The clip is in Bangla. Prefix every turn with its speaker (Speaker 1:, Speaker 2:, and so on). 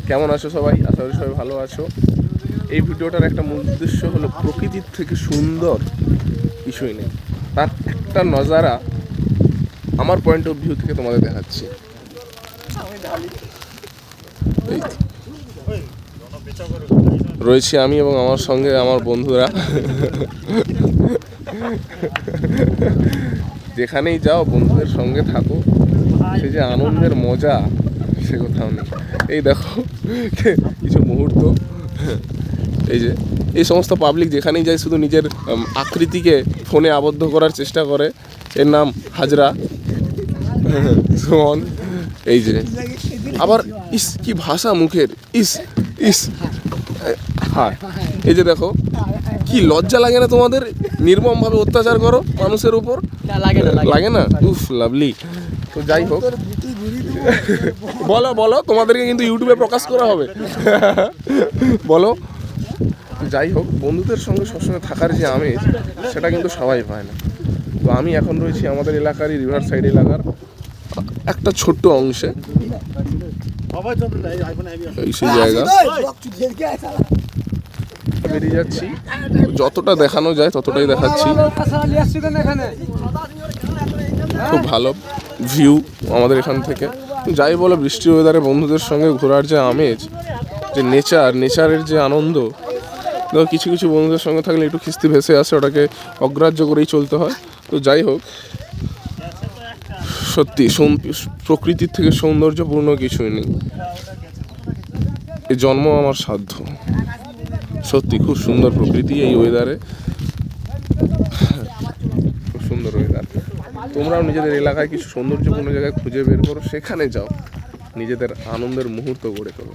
Speaker 1: কেমন আছো সবাই? আশা করি সবাই ভালো আছো। এই ভিডিওটার একটা মূল উদ্দেশ্য হলো প্রকৃতির থেকে সুন্দর কিছুই নেই, তার একটা নজারা আমার পয়েন্ট অফ ভিউ থেকে তোমাদের দেখাচ্ছি। রয়েছি আমি এবং আমার সঙ্গে আমার বন্ধুরা। যেখানেই যাও বন্ধুদের সঙ্গে থাকো, সে যে আনন্দের মজা সে কোথাও নেই। এই দেখো কিছু মুহূর্ত, এই সমস্ত পাবলিক যেখানেই যায় শুধু নিজের আকৃতিকে ফোনে আবদ্ধ করার চেষ্টা করে। এর নাম হাজরা সুমন। এই যে আবার ইস কি ভাষা মুখের, ইস ইস। হ্যাঁ, এই যে দেখো কি লজ্জা লাগে না তোমাদের? নির্মম ভাবে অত্যাচার করো মানুষের উপর, লাগে না? উফ লাভলি। তো যাই হোক, বলো বলো, তোমাদেরকে কিন্তু ইউটিউবে প্রকাশ করা হবে। বলো। যাই হোক, বন্ধুদের সঙ্গে সবসময় থাকার যে আমেজ সেটা কিন্তু সবাই পায় না। তো আমি এখন রয়েছি আমাদের এলাকারই রিভার সাইড এলাকার একটা ছোট্ট অংশে। সেই জায়গা বেরিয়ে যাচ্ছি, যতটা দেখানো যায় ততটাই দেখাচ্ছি। খুব ভালো ভিউ আমাদের এখান থেকে। যাই বলো, বৃষ্টি ওয়েদারে বন্ধুদের সঙ্গে ঘোরার যে আমেজ, যে নেচারের যে আনন্দ, কিছু কিছু বন্ধুদের সঙ্গে থাকলে একটু খিস্তি ভেসে আসে, ওটাকে অগ্রাহ্য করেই চলতে হয়। তো যাই হোক, সত্যি প্রকৃতির থেকে সৌন্দর্যপূর্ণ কিছুই নেই। এই জন্ম আমার সাধ্য। সত্যি খুব সুন্দর প্রকৃতি এই ওয়েদারে, খুব সুন্দর ওয়েদার। তোমরাও নিজেদের এলাকায় কিছু সৌন্দর্যপূর্ণ জায়গায় খুঁজে বের করো, সেখানে যাও, নিজেদের আনন্দের মুহূর্ত গড়ে তোলো।